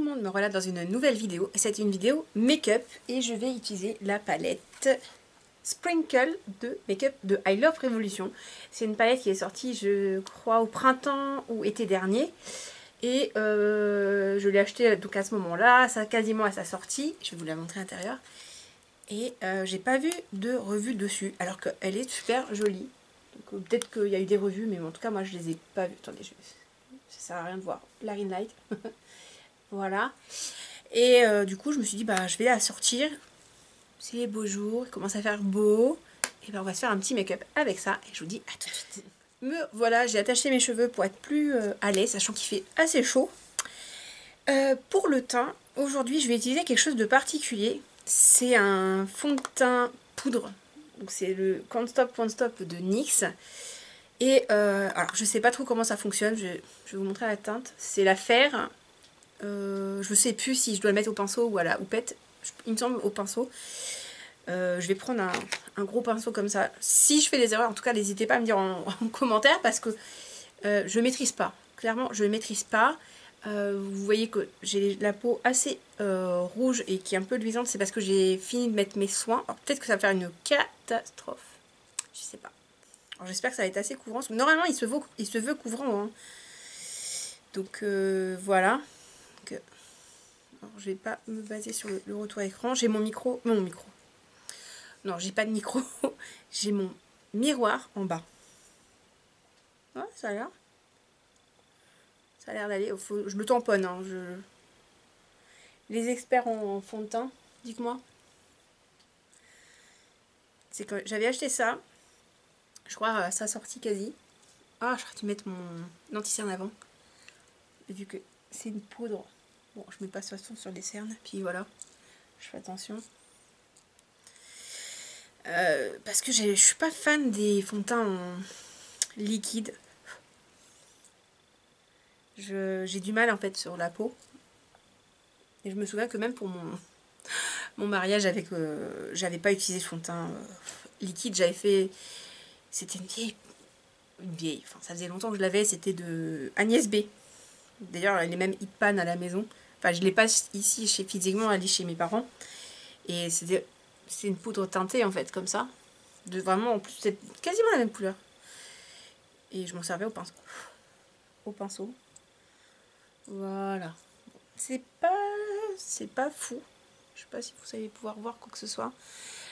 monde, me voilà dans une nouvelle vidéo. C'est une vidéo make-up et je vais utiliser la palette Sprinkle de make-up de I Love Revolution. C'est une palette qui est sortie, je crois, au printemps ou été dernier. Et je l'ai achetée donc à ce moment-là, quasiment à sa sortie. Je vais vous la montrer à l'intérieur. Et j'ai pas vu de revue dessus, alors qu'elle est super jolie. Peut-être qu'il y a eu des revues, mais en tout cas, moi, je les ai pas vues. Attendez, ça sert à rien de voir. La ring light. Voilà. Et du coup, je me suis dit, bah, je vais la sortir. C'est les beaux jours, il commence à faire beau. Et ben, on va se faire un petit make-up avec ça. Et je vous dis à tout de suite. Voilà, j'ai attaché mes cheveux pour être plus à l'aise, sachant qu'il fait assez chaud. Pour le teint, aujourd'hui, je vais utiliser quelque chose de particulier. C'est un fond de teint poudre. Donc, c'est le Can't Stop de NYX. Et alors, je sais pas trop comment ça fonctionne. Je vais vous montrer la teinte. C'est la fer. Je ne sais plus si je dois le mettre au pinceau ou à la houppette. Il me semble au pinceau. Je vais prendre un gros pinceau comme ça. Si je fais des erreurs, en tout cas, n'hésitez pas à me dire en commentaire parce que je ne maîtrise pas. Clairement, je ne maîtrise pas. Vous voyez que j'ai la peau assez rouge et qui est un peu luisante. C'est parce que j'ai fini de mettre mes soins. Alors peut-être que ça va faire une catastrophe. Je sais pas. Alors j'espère que ça va être assez couvrant. Parce que normalement, il se veut couvrant. Hein. Donc voilà. Donc, alors, je vais pas me baser sur le retour écran. J'ai mon micro. Non, j'ai pas de micro. J'ai mon miroir en bas. Ouais, ça a l'air. Ça a l'air d'aller. Je le tamponne. Hein, Les experts en fond de teint, dites-moi. C'est que j'avais acheté ça. Je crois à sa sortie quasi. Ah, j'aurais dû mettre mon anti-cerne avant. Vu que c'est une poudre. Bon, je mets pas de toute façon sur les cernes. Puis voilà. Je fais attention. Parce que je suis pas fan des fonds de teint en liquide. J'ai du mal en fait sur la peau. Et je me souviens que même pour mon mariage, j'avais pas utilisé de fond de teint liquide. J'avais fait. C'était une vieille. Enfin, ça faisait longtemps que je l'avais. C'était de Agnès B. D'ailleurs, elle est même Hitpan à la maison. Enfin, je l'ai pas ici physiquement, elle est chez mes parents. Et c'est une poudre teintée en fait, comme ça. Vraiment, en plus, c'est quasiment la même couleur. Et je m'en servais au pinceau. Au pinceau. Voilà. C'est pas fou. Je sais pas si vous allez pouvoir voir quoi que ce soit.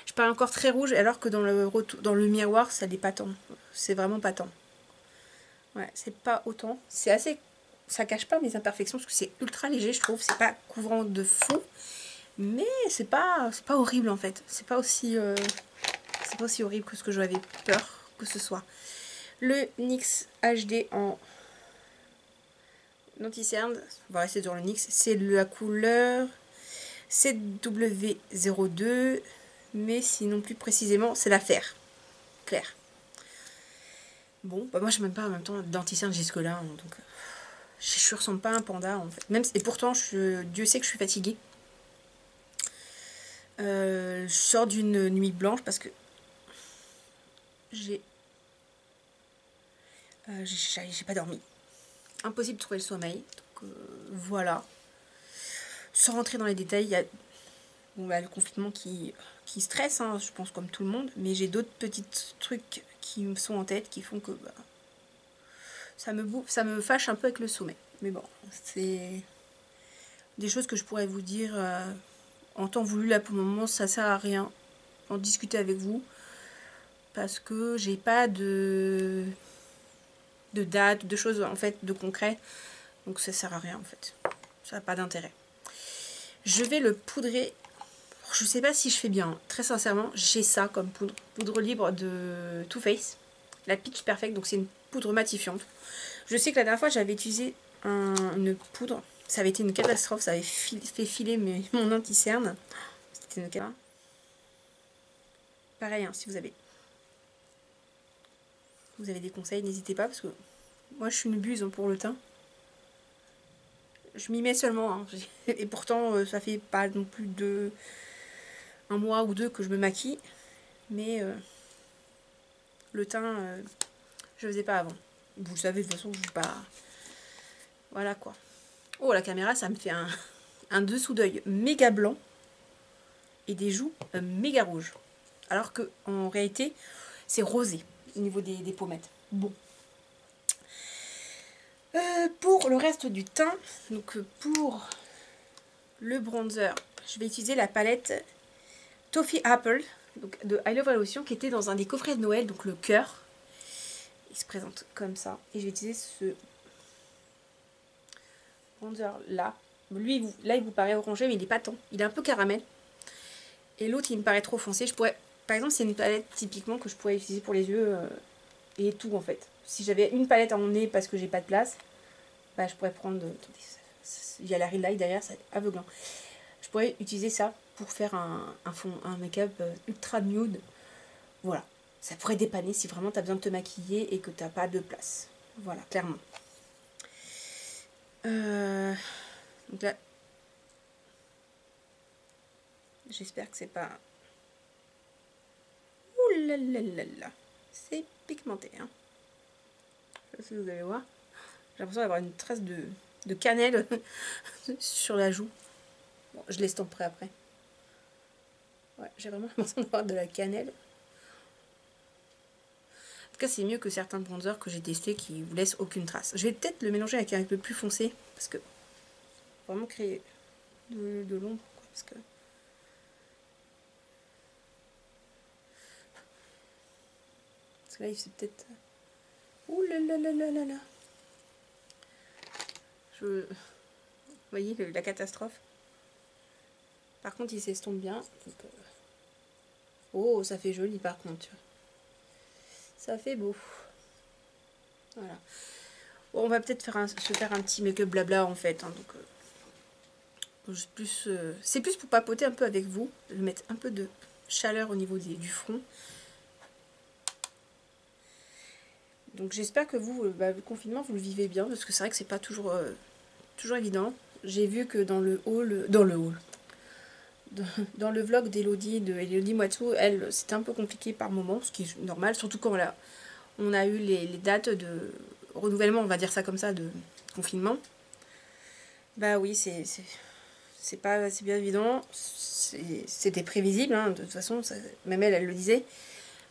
Je parle encore très rouge alors que dans le miroir, ça n'est pas tant. C'est vraiment pas tant. Ouais, c'est pas autant. C'est assez. Ça cache pas mes imperfections parce que c'est ultra léger, je trouve. C'est pas couvrant de fou. Mais c'est pas horrible en fait. C'est pas aussi horrible que ce que j'avais peur que ce soit. Le NYX HD en anti-cerne, on va rester sur le NYX, c'est la couleur CW02, mais sinon plus précisément, c'est la fer claire. Bon, bah moi je n'ai même pas en même temps d'anti-cerne jusque-là, hein, donc je ressemble pas à un panda en fait. Même, et pourtant, Dieu sait que je suis fatiguée. Je sors d'une nuit blanche parce que j'ai pas dormi. Impossible de trouver le sommeil. Donc voilà. Sans rentrer dans les détails, il y a le confinement qui stresse, hein, je pense comme tout le monde, mais j'ai d'autres petits trucs qui me sont en tête qui font que ça me fâche un peu avec le sommeil. Mais bon, c'est des choses que je pourrais vous dire en temps voulu. Là pour le moment, ça sert à rien d'en discuter avec vous parce que j'ai pas de date, de choses en fait de concret, donc ça sert à rien en fait. Ça n'a pas d'intérêt. Je vais le poudrer. Je sais pas si je fais bien, très sincèrement, j'ai ça comme poudre libre de Too Faced, la Pitch Perfect, donc c'est une poudre matifiante. Je sais que la dernière fois j'avais utilisé une poudre, ça avait été une catastrophe, ça avait fait filer mon anti-cerne. C'était une catastrophe. Pareil, hein, si vous avez des conseils, n'hésitez pas, parce que moi je suis une buse pour le teint. Je m'y mets seulement, hein, et pourtant ça fait pas non plus un mois ou deux que je me maquille, mais le teint, je faisais pas avant. Vous le savez, de toute façon, je ne vais pas... Voilà, quoi. Oh, la caméra, ça me fait un un dessous d'œil méga blanc et des joues méga rouges. Alors que en réalité, c'est rosé au niveau des pommettes. Bon. Pour le reste du teint, donc pour le bronzer, je vais utiliser la palette Toffee Apple donc de I Love Revolution qui était dans un des coffrets de Noël, donc le cœur. Il se présente comme ça. Et je vais utiliser ce bronzer là. Lui, là, il vous paraît orangé, mais il n'est pas tant. Il est un peu caramel. Et l'autre, il me paraît trop foncé. Je pourrais, par exemple, c'est une palette typiquement que je pourrais utiliser pour les yeux et tout en fait. Si j'avais une palette à emmener parce que j'ai pas de place, bah, je pourrais prendre. Attendez, il y a la Real Light derrière, c'est aveuglant. Je pourrais utiliser ça pour faire un fond, un make-up ultra nude. Voilà. Ça pourrait dépanner si vraiment tu as besoin de te maquiller et que tu n'as pas de place. Voilà, clairement. Donc là, j'espère que c'est pas... Ouh là là là là. C'est pigmenté, hein. Je sais pas si vous allez voir. J'ai l'impression d'avoir une trace de cannelle sur la joue. Bon, je l'estomperai après. Ouais, j'ai vraiment l'impression d'avoir de la cannelle. En tout cas, c'est mieux que certains bronzers que j'ai testés qui vous laissent aucune trace. Je vais peut-être le mélanger avec un peu plus foncé parce que vraiment créer de l'ombre. Parce que là, il fait peut-être... Ouh là là là là là là. Vous voyez la catastrophe. Par contre, il s'estompe bien. Donc, oh, ça fait joli par contre. Ça fait beau. Voilà. Bon, on va peut-être se faire un petit make-up blabla en fait. Hein, donc, c'est plus pour papoter un peu avec vous. De mettre un peu de chaleur au niveau du front. Donc j'espère que vous, le confinement, vous le vivez bien. Parce que c'est vrai que c'est pas toujours évident. J'ai vu que dans le haul... Dans le vlog d'Elodie, de Elodie Moitou, elle, c'était un peu compliqué par moment, ce qui est normal, surtout quand on a eu les dates de renouvellement, on va dire ça comme ça, de confinement. Bah oui, c'est bien évident, c'était prévisible, hein, de toute façon, même elle le disait,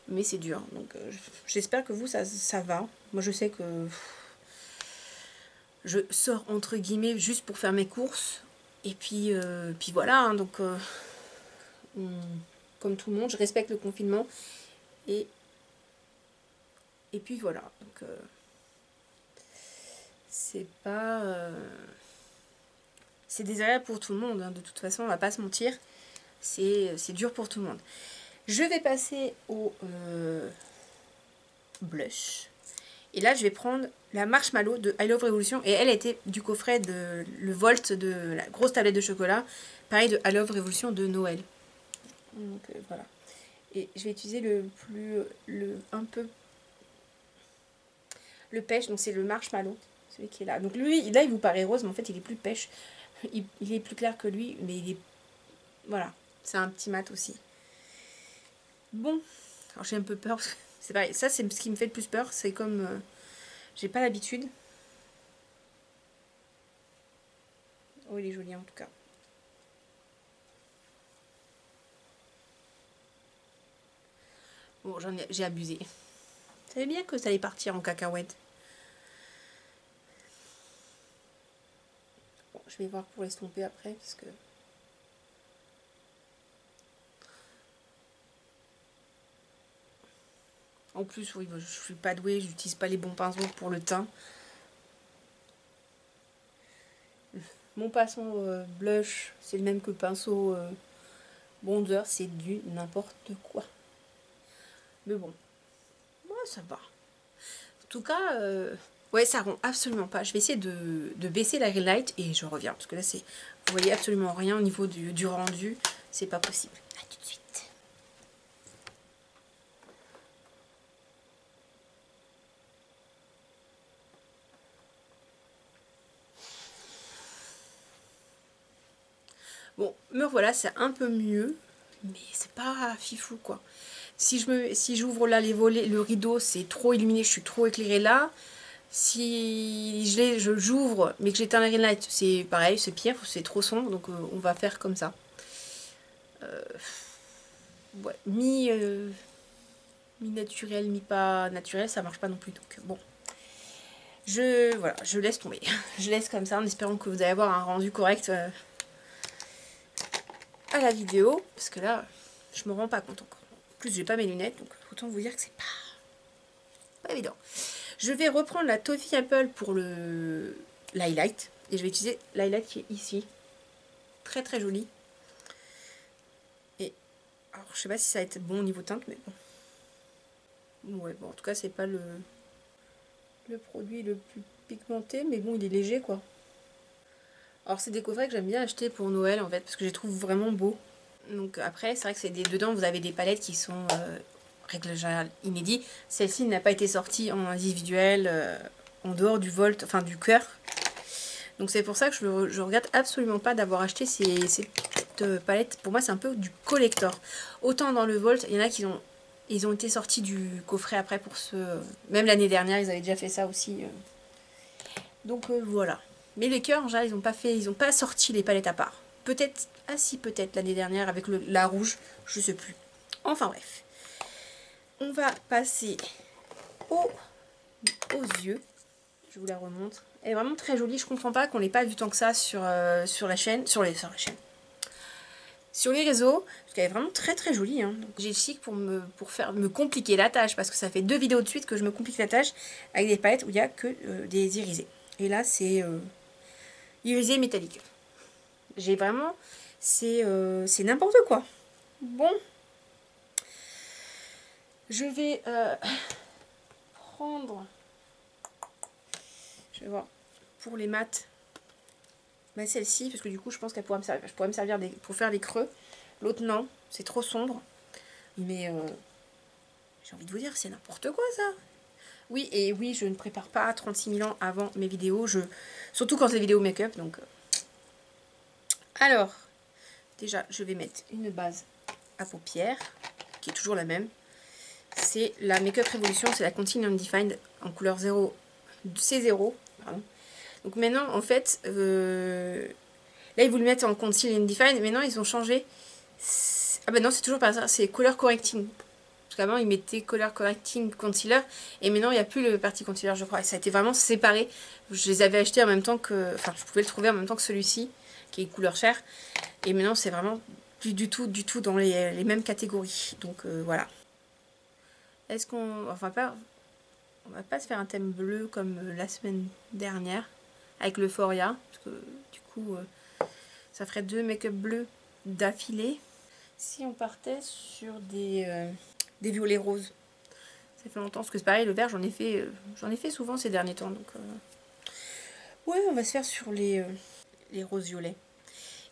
mais c'est dur. Donc j'espère que vous, ça va. Moi je sais que je sors entre guillemets juste pour faire mes courses, et puis voilà, hein, donc... comme tout le monde, je respecte le confinement et puis voilà. Donc c'est pas c'est désagréable pour tout le monde, hein, de toute façon, on va pas se mentir, c'est dur pour tout le monde. Je vais passer au blush et là je vais prendre la Marshmallow de I Love Revolution et elle était du coffret de le Volt de la grosse tablette de chocolat, pareil de I Love Revolution de Noël. Donc voilà. Et je vais utiliser un peu le pêche, donc c'est le Marshmallow, celui qui est là. Donc lui, là il vous paraît rose, mais en fait il est plus pêche. Il est plus clair que lui, mais il est... Voilà, c'est un petit mat aussi. Bon, alors j'ai un peu peur, parce que c'est pareil, ça c'est ce qui me fait le plus peur, c'est comme... j'ai pas l'habitude. Oh il est joli en tout cas. Bon, j'ai abusé. Vous savez bien que ça allait partir en cacahuète. Bon, je vais voir pour l'estomper après, parce que... En plus, oui, je suis pas douée, j'utilise pas les bons pinceaux pour le teint. Mon pinceau blush, c'est le même que le pinceau bronzer, c'est du n'importe quoi. Mais bon, moi ça va. En tout cas, ouais, ça rend absolument pas. Je vais essayer de baisser la Real Light et je reviens. Parce que là, vous voyez absolument rien au niveau du rendu. C'est pas possible. À tout de suite. Bon, me voilà, c'est un peu mieux. Mais c'est pas fifou, quoi. Si j'ouvre là les volets, le rideau, c'est trop illuminé, je suis trop éclairée là. Si j'ouvre mais que j'éteins la ring light, c'est pareil, c'est pire, c'est trop sombre, donc on va faire comme ça. Ouais, mi-naturel, mi-pas naturel, ça marche pas non plus, donc bon. Voilà, je laisse tomber. Je laisse comme ça en espérant que vous allez avoir un rendu correct à la vidéo, parce que là, je me rends pas compte encore. En plus, j'ai pas mes lunettes, donc autant vous dire que c'est pas évident. Je vais reprendre la Toffee Apple pour l'highlight, et je vais utiliser l'highlight qui est ici. Très très joli. Et alors, je sais pas si ça va être bon au niveau teinte, mais bon. Ouais, bon, en tout cas, c'est pas le produit le plus pigmenté, mais bon, il est léger, quoi. Alors, c'est des coffrets que j'aime bien acheter pour Noël, en fait, parce que je les trouve vraiment beaux. Donc après, c'est vrai que dedans, vous avez des palettes qui sont, règle générale, inédits. Celle-ci n'a pas été sortie en individuel, en dehors du Volt, enfin du cœur. Donc c'est pour ça que je regrette absolument pas d'avoir acheté ces petites palettes. Pour moi, c'est un peu du collector. Autant dans le Volt, il y en a qui ils ont été sortis du coffret après pour ceux... même l'année dernière, ils avaient déjà fait ça aussi. Donc voilà. Mais les cœurs, en général, ils ont pas sorti les palettes à part. Peut-être, ah si, peut-être l'année dernière avec la rouge, je sais plus. Enfin bref. On va passer aux yeux. Je vous la remontre. Elle est vraiment très jolie. Je comprends pas qu'on l'ait pas vu tant que ça sur la chaîne. Sur la chaîne. Sur les réseaux, parce qu'elle est vraiment très très jolie. Hein. J'ai le chic pour me compliquer la tâche, parce que ça fait 2 vidéos de suite que je me complique la tâche avec des palettes où il n'y a que des irisés. Et là, c'est irisé métallique. J'ai vraiment... c'est n'importe quoi. Bon. Je vais prendre... Je vais voir. Pour les mats... bah celle-ci, parce que du coup je pense qu'elle pourrait me servir. Je pourrais me servir pour faire les creux. L'autre non, c'est trop sombre. Mais j'ai envie de vous dire, c'est n'importe quoi ça. Oui, et oui, je ne prépare pas 36 000 ans avant mes vidéos. Surtout quand c'est des vidéos make-up. Donc, alors, déjà, je vais mettre une base à paupières, qui est toujours la même. C'est la Make-up Revolution, c'est la Concealer Undefined en couleur 0, C0. Pardon. Donc maintenant, en fait, là, ils voulaient mettre en Concealer Undefined, mais non, ils ont changé. Ah ben non, c'est toujours pas ça, c'est Color Correcting. Parce qu'avant, ils mettaient Color Correcting Concealer, et maintenant, il n'y a plus le parti concealer, je crois. Et ça a été vraiment séparé. Je les avais achetés en même temps que... Enfin, je pouvais le trouver en même temps que celui-ci, qui est couleur chair. Et maintenant, c'est vraiment plus du tout dans les mêmes catégories. Donc, voilà. Est-ce qu'on... Enfin, on va pas se faire un thème bleu comme la semaine dernière, avec l'Euphoria. Parce que, du coup, ça ferait 2 make-up bleus d'affilée. Si on partait sur des violets roses, ça fait longtemps, parce que c'est pareil, le vert j'en ai fait souvent ces derniers temps, donc ouais, on va se faire sur les roses violets.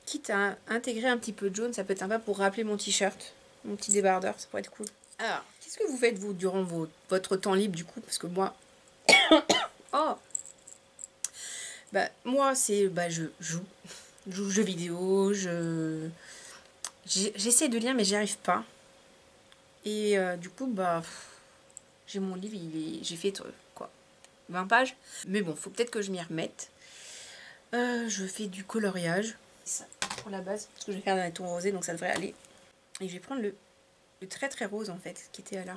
Quitte à intégrer un petit peu de jaune, ça peut être sympa pour rappeler mon t-shirt, mon petit débardeur, ça pourrait être cool. Alors, qu'est-ce que vous faites vous durant votre temps libre du coup? Parce que moi, oh, bah moi c'est, bah je joue aux jeux vidéo, j'essaie de lire mais j'y arrive pas. Et du coup, bah, j'ai mon livre, j'ai fait quoi, 20 pages. Mais bon, faut peut-être que je m'y remette. Je fais du coloriage. Ça, pour la base, parce que je vais faire un ton rosé, donc ça devrait aller. Et je vais prendre le très très rose en fait, qui était là.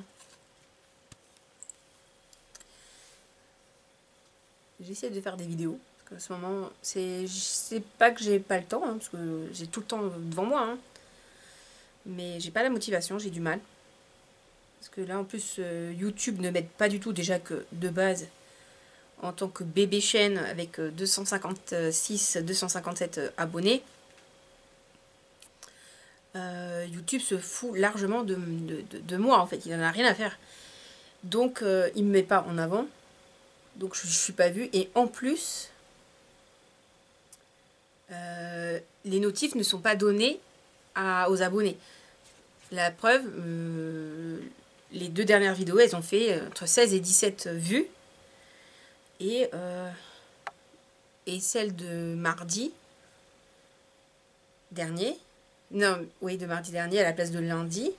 J'essaie de faire des vidéos. Parce qu'à ce moment, c'est pas que j'ai pas le temps, hein, parce que j'ai tout le temps devant moi. Hein. Mais j'ai pas la motivation, j'ai du mal. Parce que là, en plus, YouTube ne m'aide pas du tout, déjà que de base, en tant que bébé chaîne avec 256-257 abonnés, YouTube se fout largement de moi, en fait. Il n'en a rien à faire. Donc, il ne me met pas en avant. Donc, je ne suis pas vue. Et en plus, les notifs ne sont pas donnés aux abonnés. La preuve... les 2 dernières vidéos, elles ont fait entre 16 et 17 vues. Et celle de mardi dernier, non, oui, de mardi dernier à la place de lundi,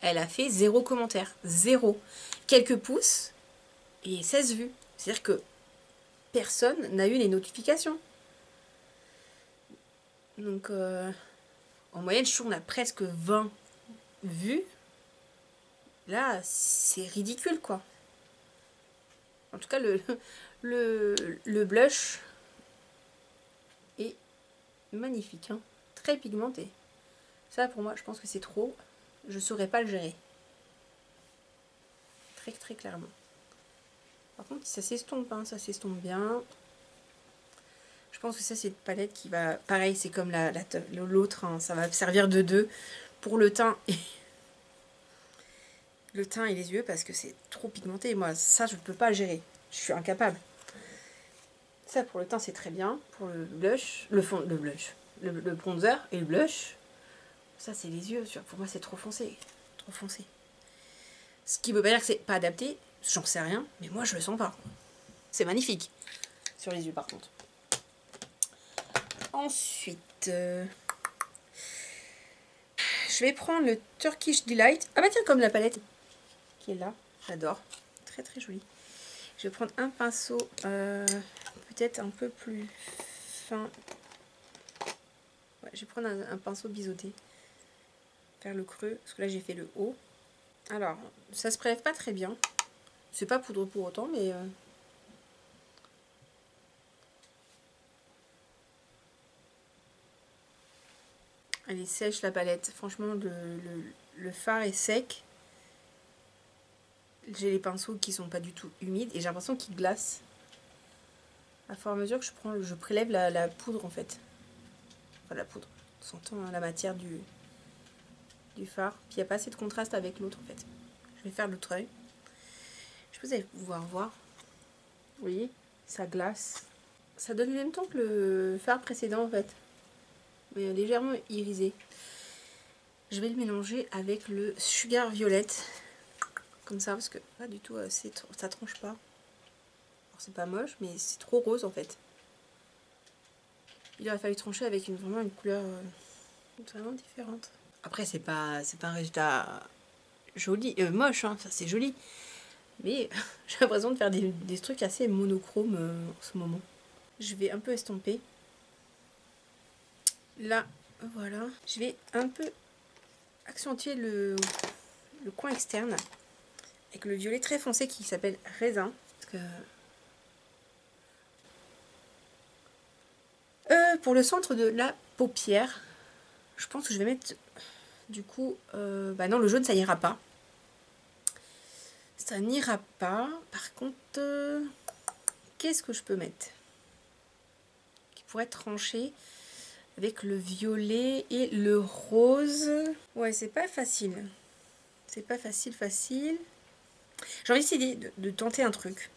elle a fait 0 commentaire. 0. Quelques pouces et 16 vues. C'est-à-dire que personne n'a eu les notifications. Donc, en moyenne, je trouve qu'on a presque 20 vues. Là, c'est ridicule, quoi. En tout cas, le blush est magnifique, hein. Très pigmenté. Ça, pour moi, je pense que c'est trop. Je saurais pas le gérer. Très, très clairement. Par contre, ça s'estompe, hein, ça s'estompe bien. Je pense que ça, c'est une palette qui va... Pareil, c'est comme l'autre, hein, ça va servir de deux pour le teint et... le teint et les yeux parce que c'est trop pigmenté. Moi, ça, je ne peux pas le gérer. Je suis incapable. Ça, pour le teint, c'est très bien. Pour le blush, le blush, le bronzer et le blush, ça, c'est les yeux. Pour moi, c'est trop foncé. Trop foncé. Ce qui veut pas dire que c'est pas adapté. J'en sais rien, mais moi, je le sens pas. C'est magnifique. Sur les yeux, par contre. Ensuite, je vais prendre le Turkish Delight. Ah bah tiens, comme la palette qui est là. J'adore. Très très joli. Je vais prendre un pinceau peut-être un peu plus fin. Ouais, je vais prendre un pinceau biseauté. Faire le creux. Parce que là, j'ai fait le haut. Alors, ça se prélève pas très bien. C'est pas poudre pour autant, mais... Elle est sèche, la palette. Franchement, le fard est sec. J'ai les pinceaux qui sont pas du tout humides. Et j'ai l'impression qu'ils glacent. À fur et à mesure que je prélève la poudre, en fait. Enfin, la poudre. On s'entend, hein, la matière du fard. Puis il n'y a pas assez de contraste avec l'autre, en fait. Je vais faire l'autre œil. Je sais pas si vous allez pouvoir voir. Vous voyez, ça glace. Ça donne le même ton que le fard précédent, en fait. Mais légèrement irisé. Je vais le mélanger avec le Sugar Violette. Comme ça, parce que pas du tout, ça tranche pas. Alors c'est pas moche, mais c'est trop rose en fait. Il aurait fallu trancher avec vraiment une couleur vraiment différente. Après, c'est pas un résultat joli, moche, hein, c'est joli. Mais j'ai l'impression de faire des trucs assez monochromes en ce moment. Je vais un peu estomper. Là, voilà. Je vais un peu accentuer le coin externe avec le violet très foncé qui s'appelle Raisin. Parce que... pour le centre de la paupière, je pense que je vais mettre du coup... bah non, le jaune, ça n'ira pas. Ça n'ira pas. Par contre, qu'est-ce que je peux mettre qui pourrait trancher avec le violet et le rose? Ouais, c'est pas facile. C'est pas facile. J'ai envie d'essayer de tenter un truc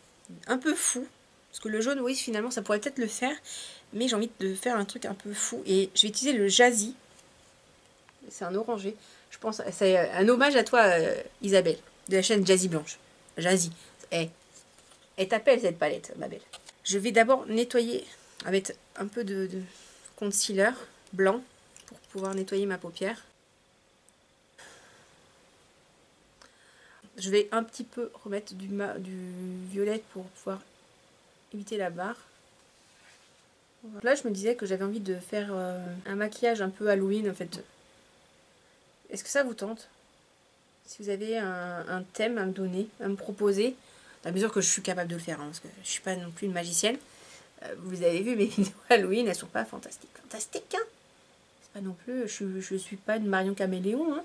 un peu fou. Parce que le jaune, oui, finalement, ça pourrait peut-être le faire. Mais j'ai envie de faire un truc un peu fou. Et je vais utiliser le Jazzy. C'est un orangé. Je pense c'est un hommage à toi, Isabelle, de la chaîne Jazzy Blanche. Jazzy. Elle t'appelle cette palette, ma belle. Je vais d'abord nettoyer avec un peu de concealer blanc pour pouvoir nettoyer ma paupière. Je vais un petit peu remettre du violet pour pouvoir éviter la barre. Là, je me disais que j'avais envie de faire un maquillage un peu Halloween en fait. Est-ce que ça vous tente? Si vous avez un thème à me donner, à me proposer, à mesure que je suis capable de le faire, hein, parce que je ne suis pas non plus une magicienne. Vous avez vu mes vidéos Halloween, elles sont pas fantastiques. Fantastiques, hein? C'est pas non plus, je suis pas une Marion Caméléon,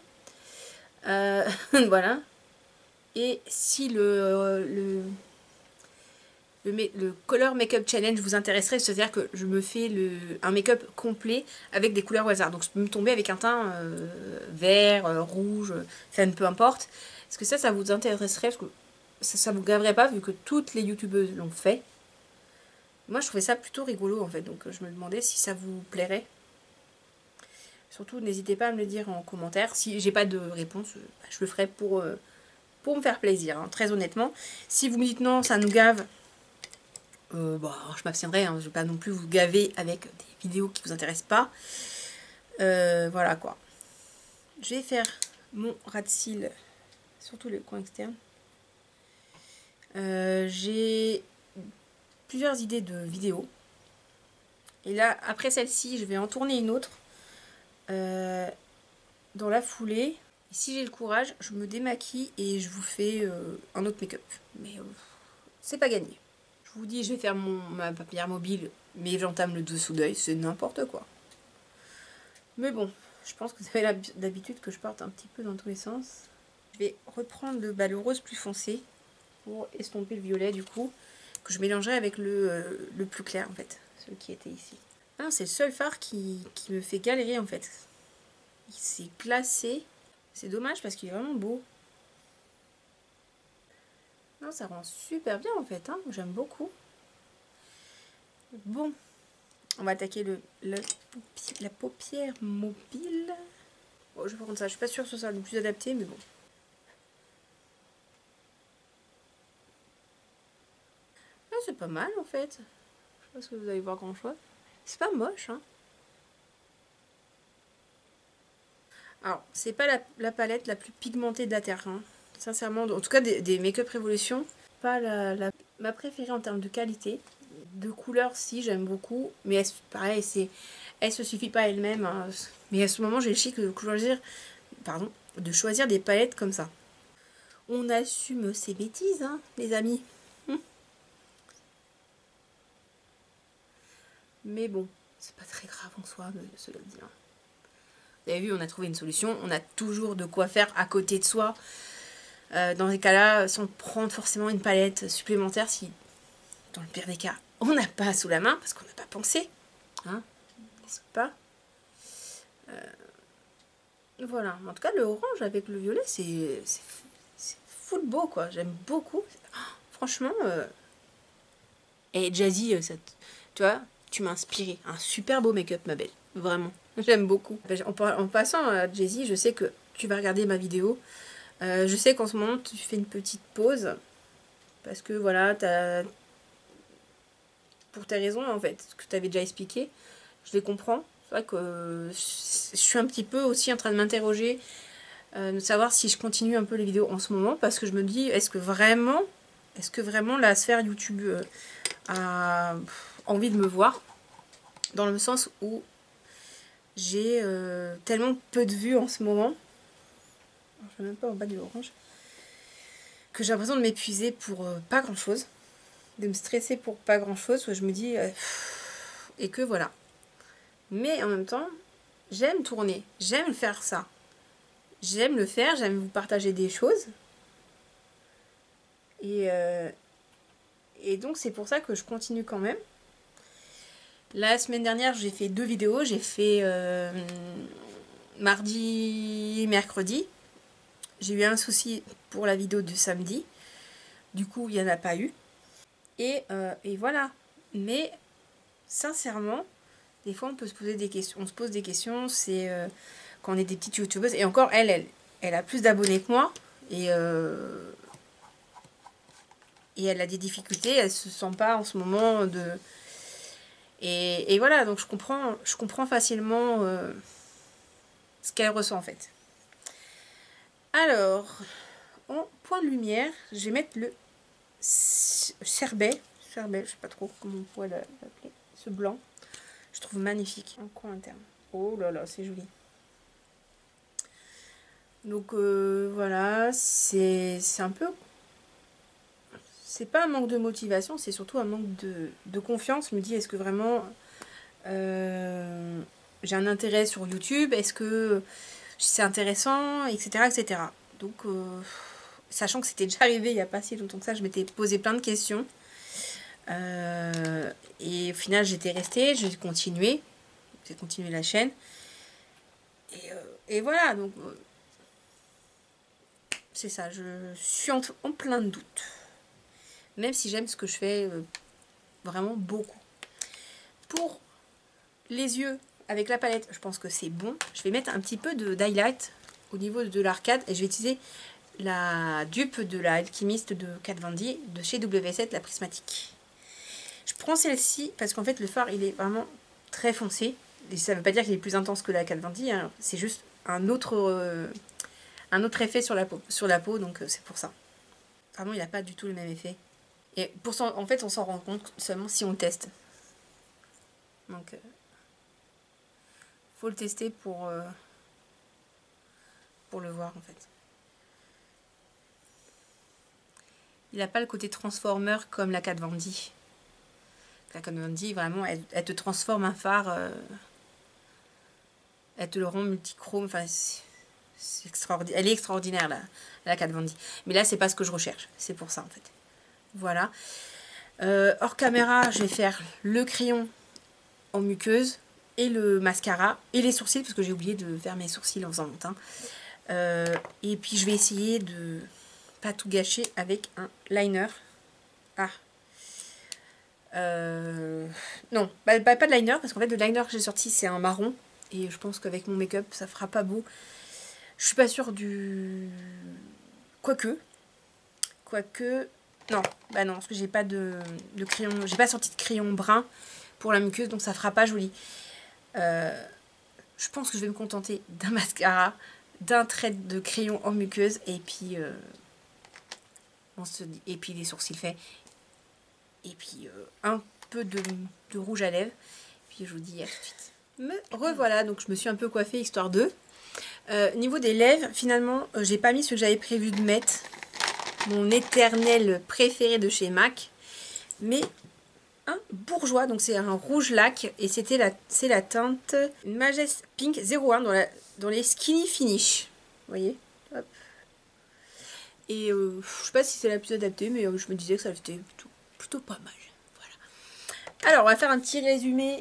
hein. Voilà. Et si le Color Makeup Challenge vous intéresserait, c'est-à-dire que je me fais un make-up complet avec des couleurs au hasard. Donc je peux me tomber avec un teint vert, rouge, enfin peu importe. Est-ce que ça vous intéresserait? Parce que ça vous gaverait pas vu que toutes les youtubeuses l'ont fait. Moi je trouvais ça plutôt rigolo en fait, donc je me demandais si ça vous plairait. Surtout n'hésitez pas à me le dire en commentaire. Si j'ai pas de réponse, je le ferai pour me faire plaisir, hein, très honnêtement. Si vous me dites non, ça nous gave, bon, je m'abstiendrai, hein, je ne vais pas non plus vous gaver avec des vidéos qui vous intéressent pas. Voilà quoi. Je vais faire mon ras de cils, surtout le coin externe. J'ai plusieurs idées de vidéos. Et là, après celle-ci, je vais en tourner une autre dans la foulée. Et si j'ai le courage, je me démaquille et je vous fais un autre make-up. Mais c'est pas gagné. Je vous dis, je vais faire ma papière mobile, mais j'entame le dessous d'œil, c'est n'importe quoi. Mais bon, je pense que vous avez l'habitude que je parte un petit peu dans tous les sens. Je vais reprendre le rose plus foncé pour estomper le violet du coup, que je mélangerai avec le plus clair en fait, celui qui était ici. Ah, c'est le seul fard qui me fait galérer en fait. Il s'est glacé. C'est dommage parce qu'il est vraiment beau. Non, ça rend super bien en fait, hein. J'aime beaucoup. Bon, on va attaquer la paupière mobile. Bon, je vais prendre ça, je suis pas sûre que ce soit le plus adapté, mais bon. Ah, c'est pas mal en fait. Je sais pas si vous allez voir grand chose. C'est pas moche, hein. Alors, c'est pas la palette la plus pigmentée de la Terre, hein. Sincèrement, en tout cas des Make-up Révolution. Pas ma préférée en termes de qualité. De couleur, si, j'aime beaucoup. Mais elle, pareil, elle se suffit pas elle-même, hein. Mais à ce moment, j'ai le chic de choisir des palettes comme ça. On assume ses bêtises, hein, les amis. Mais bon, c'est pas très grave en soi, cela dit. Hein. Vous avez vu, on a trouvé une solution. On a toujours de quoi faire à côté de soi. Dans les cas-là, sans prendre forcément une palette supplémentaire, si, dans le pire des cas, on n'a pas sous la main, parce qu'on n'a pas pensé. Hein, n'est-ce pas? Voilà. En tout cas, le orange avec le violet, c'est full beau, quoi. J'aime beaucoup. Oh, franchement... Et Jazzy, tu vois, tu m'as inspiré. Un super beau make-up, ma belle. Vraiment. J'aime beaucoup. En passant à Jazzy, je sais que tu vas regarder ma vidéo. Je sais qu'en ce moment, tu fais une petite pause. Parce que voilà, pour tes raisons, en fait, ce que tu avais déjà expliqué, je les comprends. C'est vrai que je suis un petit peu aussi en train de m'interroger, de savoir si je continue un peu les vidéos en ce moment. Parce que je me dis, est-ce que vraiment la sphère YouTube a envie de me voir? Dans le sens où j'ai tellement peu de vues en ce moment. Je ne vais même pas en bas du orange. Que j'ai l'impression de m'épuiser pour pas grand chose. De me stresser pour pas grand chose. Je me dis... et que voilà. Mais en même temps, j'aime tourner. J'aime faire ça. J'aime le faire. J'aime vous partager des choses. Et donc c'est pour ça que je continue quand même. La semaine dernière, j'ai fait 2 vidéos. J'ai fait mardi et mercredi. J'ai eu un souci pour la vidéo du samedi. Du coup, il n'y en a pas eu. Et voilà. Mais sincèrement, des fois, on peut se poser des questions. On se pose des questions. C'est quand on est des petites youtubeuses. Et encore, elle a plus d'abonnés que moi. Et elle a des difficultés. Elle se sent pas en ce moment de... Et voilà. Donc, je comprends facilement ce qu'elle ressent en fait. Alors, en point de lumière, je vais mettre le Cerbet, je sais pas trop comment on pourrait l'appeler, ce blanc. Je trouve magnifique, en coin interne. Oh là là, c'est joli. Donc voilà, c'est un peu... C'est pas un manque de motivation, c'est surtout un manque de confiance. Je me dis, est-ce que vraiment j'ai un intérêt sur YouTube? Est-ce que c'est intéressant, etc. etc. Donc, sachant que c'était déjà arrivé il n'y a pas si longtemps que ça, je m'étais posé plein de questions. Et au final, j'étais restée, j'ai continué la chaîne. Et voilà, donc c'est ça, je suis en plein de doutes. Même si j'aime ce que je fais vraiment beaucoup. Pour les yeux, avec la palette, je pense que c'est bon. Je vais mettre un petit peu d'highlight au niveau de l'arcade et je vais utiliser la dupe de la Alchimiste de Kat Von D de chez W7, la prismatique. Je prends celle-ci parce qu'en fait le fard il est vraiment très foncé. Et ça ne veut pas dire qu'il est plus intense que la Kat Von D, hein. C'est juste un autre effet sur la peau, donc c'est pour ça. Vraiment il n'a pas du tout le même effet. Et en fait, on s'en rend compte seulement si on le teste. Donc, faut le tester pour le voir en fait. Il n'a pas le côté transformer comme la Kat Von D. La Kat Von D, vraiment, elle te transforme un phare. Elle te le rend multichrome. Enfin, c'est extraordinaire. Elle est extraordinaire, la Kat Von D. Mais là, c'est pas ce que je recherche. C'est pour ça, en fait. Voilà. Hors caméra, je vais faire le crayon en muqueuse et le mascara et les sourcils, parce que j'ai oublié de faire mes sourcils en faisant mon teint. Et puis, je vais essayer de pas tout gâcher avec un liner. Ah. Non, pas de liner, parce qu'en fait, le liner que j'ai sorti, c'est un marron. Et je pense qu'avec mon make-up, ça fera pas beau. Je suis pas sûre du... Quoique. Non, bah non, parce que j'ai pas de crayon... J'ai pas sorti de crayon brun pour la muqueuse, donc ça fera pas joli. Je pense que je vais me contenter d'un mascara, d'un trait de crayon en muqueuse, et puis... et puis des sourcils faits. Et puis un peu de rouge à lèvres. Puis je vous dis à tout de suite. Me revoilà, donc je me suis un peu coiffée histoire de... niveau des lèvres, finalement, j'ai pas mis ce que j'avais prévu de mettre. Mon éternel préféré de chez MAC. Mais un bourgeois, donc c'est un rouge lac. Et c'est la teinte Majest Pink 01 dans les Skinny Finish. Vous voyez? Hop. Et je sais pas si c'est la plus adaptée, mais je me disais que ça était plutôt pas mal. Voilà. Alors, on va faire un petit résumé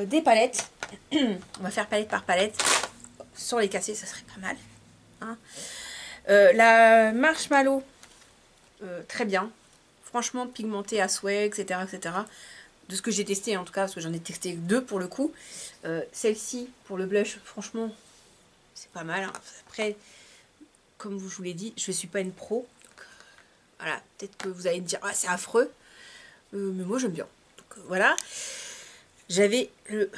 des palettes. On va faire palette par palette. Sans les casser, ça serait pas mal. Hein. La Marshmallow, très bien. Franchement, pigmentée à souhait, etc., etc. De ce que j'ai testé, en tout cas, parce que j'en ai testé 2 pour le coup. Celle-ci, pour le blush, franchement, c'est pas mal. Hein. Après, comme je vous l'ai dit, je ne suis pas une pro. Donc, voilà, peut-être que vous allez me dire, ah, c'est affreux. Mais moi, j'aime bien. Donc, voilà. J'avais le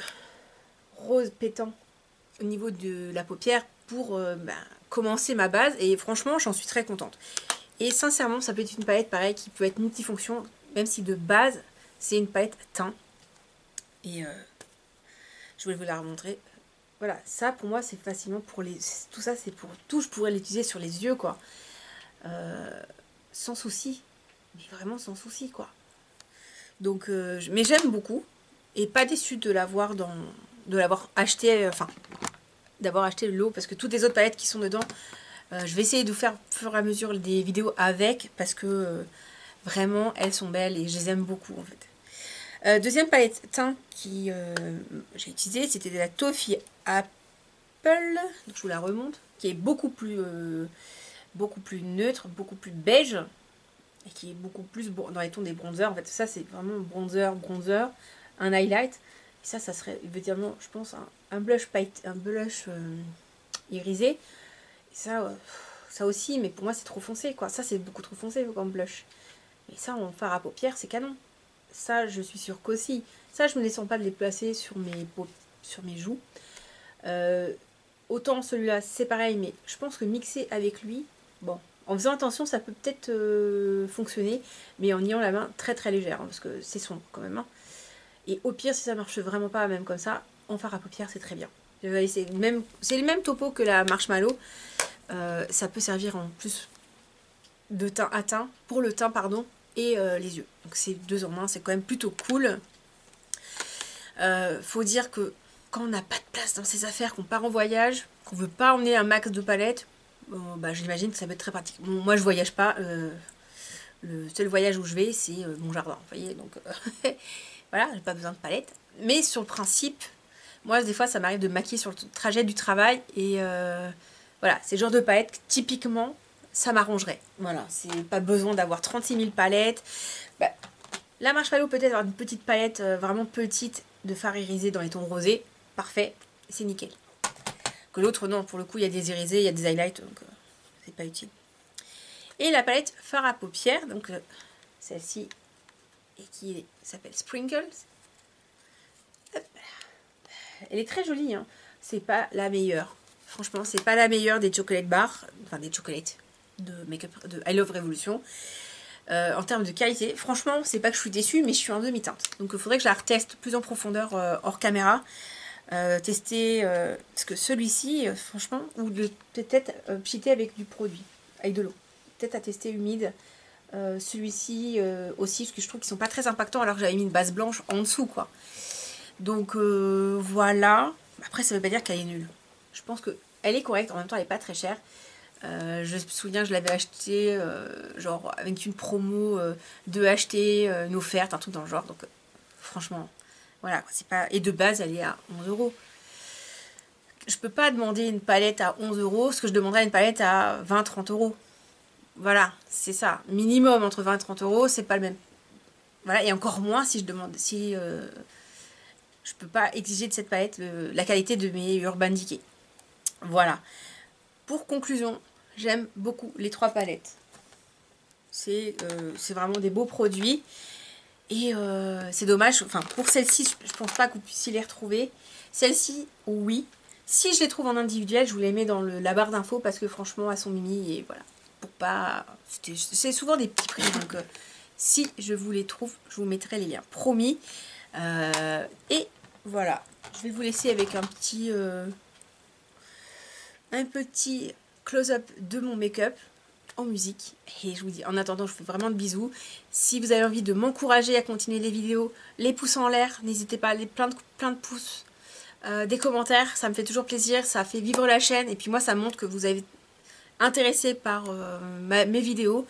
rose pétant au niveau de la paupière pour commencer ma base. Et franchement, j'en suis très contente. Et sincèrement, ça peut être une palette pareil qui peut être multifonction, même si de base, c'est une palette teint. Et je voulais vous la remontrer. Voilà, ça pour moi, c'est facilement pour les... Tout ça, c'est pour tout. Je pourrais l'utiliser sur les yeux, quoi. Sans souci. Mais vraiment sans souci, quoi. Donc, mais j'aime beaucoup. Et pas déçue de l'avoir acheté, d'avoir acheté le lot, parce que toutes les autres palettes qui sont dedans, je vais essayer de vous faire au fur et à mesure des vidéos avec, parce que vraiment, elles sont belles et je les aime beaucoup, en fait. Deuxième palette teint qui j'ai utilisée, c'était de la Toffee Apple, donc je vous la remonte, qui est beaucoup plus neutre, beaucoup plus beige, et qui est beaucoup plus dans les tons des bronzers. En fait, ça, c'est vraiment bronzer, un highlight. Et ça serait évidemment, je pense, un blush irisé. Et ça aussi, mais pour moi, c'est trop foncé, quoi. Ça, c'est beaucoup trop foncé comme blush. Mais ça, en fard à paupières, c'est canon. Ça, je suis sûre qu'aussi. Ça, je ne me sens pas de les placer sur mes joues. Autant celui-là, c'est pareil, mais je pense que mixer avec lui, bon, en faisant attention, ça peut peut-être fonctionner, mais en ayant la main très très légère, hein, parce que c'est sombre quand même. Hein. Et au pire, si ça marche vraiment pas, même comme ça, en fard à paupières, c'est très bien. C'est le même topo que la Marshmallow. Ça peut servir en plus de teint à teint, pour le teint, pardon, et les yeux. Donc c'est 2 en 1, c'est quand même plutôt cool. Faut dire que quand on n'a pas de place dans ses affaires, qu'on part en voyage, qu'on veut pas emmener un max de palettes, j'imagine que ça peut être très pratique. Bon, moi je voyage pas, le seul voyage où je vais c'est mon jardin, vous voyez, donc voilà, j'ai pas besoin de palettes. Mais sur le principe, moi des fois ça m'arrive de maquiller sur le trajet du travail et voilà, c'est le genre de palettes typiquement ça m'arrangerait. Voilà, c'est pas besoin d'avoir 36 000 palettes. La Marshmallow peut-être avoir une petite palette vraiment petite de fard irisé dans les tons rosés. Parfait, c'est nickel. Que l'autre, non, pour le coup, il y a des irisés, il y a des highlights, donc c'est pas utile. Et la palette fard à paupières, donc celle-ci, et qui s'appelle Sprinkles. Hop. Elle est très jolie, hein. C'est pas la meilleure. Franchement, c'est pas la meilleure des chocolate bars, enfin des chocolates de make-up de I Love Revolution. En termes de qualité, franchement, c'est pas que je suis déçue, mais je suis en demi-teinte. Donc il faudrait que je la reteste plus en profondeur hors caméra. Tester, parce que celui-ci, franchement, ou peut-être pchiter avec du produit, avec de l'eau. Peut-être à tester humide. Celui-ci aussi, parce que je trouve qu'ils sont pas très impactants alors que j'avais mis une base blanche en dessous, quoi. Donc voilà. Après, ça veut pas dire qu'elle est nulle. Je pense qu'elle est correcte, en même temps, elle est pas très chère. Je me souviens, je l'avais acheté genre avec une promo de acheter une offerte, un truc dans le genre. Donc franchement, voilà, c'est pas. Et de base, elle est à 11 euros. Je peux pas demander une palette à 11 euros, ce que je demanderais une palette à 20-30 euros. Voilà, c'est ça. Minimum entre 20 et 30 euros, c'est pas le même. Voilà, et encore moins si je demande. Si je peux pas exiger de cette palette la qualité de mes Urban Decay. Voilà. Pour conclusion, j'aime beaucoup les 3 palettes. C'est vraiment des beaux produits. Et c'est dommage, enfin pour celle-ci, je pense pas que vous puissiez les retrouver. Celle-ci, oui. Si je les trouve en individuel, je vous les mets dans la barre d'infos parce que franchement, elles sont mimi et voilà. Pour pas. C'est souvent des petits prix, donc si je vous les trouve, je vous mettrai les liens. Promis. Et voilà. Je vais vous laisser avec un petit close-up de mon make-up en musique. Et je vous dis, en attendant, je vous fais vraiment de bisous. Si vous avez envie de m'encourager à continuer les vidéos, les pouces en l'air, n'hésitez pas, plein de pouces, des commentaires, ça me fait toujours plaisir, ça fait vivre la chaîne. Et puis moi, ça montre que vous avez intéressé par mes vidéos.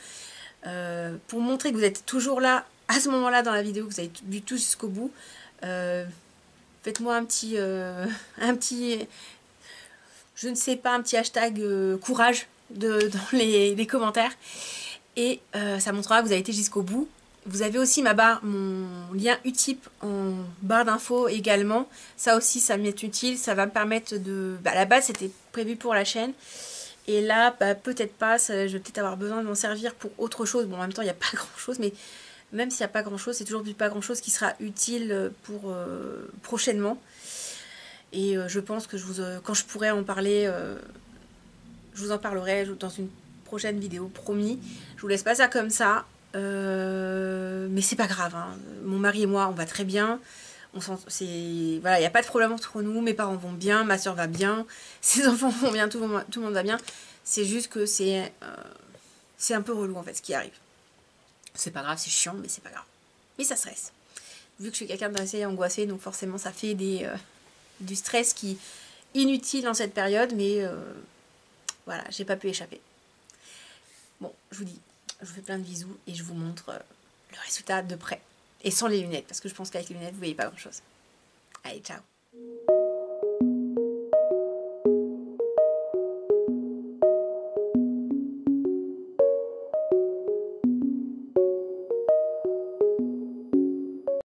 Pour montrer que vous êtes toujours là, à ce moment-là dans la vidéo, que vous avez vu tout jusqu'au bout. Faites-moi un petit, je ne sais pas, un petit hashtag courage dans les commentaires. Et ça montrera que vous avez été jusqu'au bout. Vous avez aussi mon lien Utip en barre d'infos également. Ça aussi, ça m'est utile. Ça va me permettre de... à la base, c'était prévu pour la chaîne. Et là, peut-être pas. Je vais peut-être avoir besoin de m'en servir pour autre chose. Bon, en même temps, il n'y a pas grand-chose. Mais même s'il n'y a pas grand-chose, c'est toujours du pas grand-chose qui sera utile pour prochainement. Et je pense que quand je pourrai en parler, je vous en parlerai dans une prochaine vidéo, promis. Je vous laisse pas ça comme ça. Mais c'est pas grave, hein. Mon mari et moi, on va très bien. Voilà, il n'y a pas de problème entre nous. Mes parents vont bien, ma soeur va bien, ses enfants vont bien, tout le monde va bien. C'est juste que c'est un peu relou en fait ce qui arrive. C'est pas grave, c'est chiant, mais c'est pas grave. Mais ça stresse. Vu que je suis quelqu'un d'assez angoissé, donc forcément ça fait du stress qui est inutile dans cette période, mais voilà, j'ai pas pu échapper. Bon, je vous dis, je vous fais plein de bisous et je vous montre le résultat de près. Et sans les lunettes, parce que je pense qu'avec les lunettes, vous voyez pas grand chose. Allez, ciao!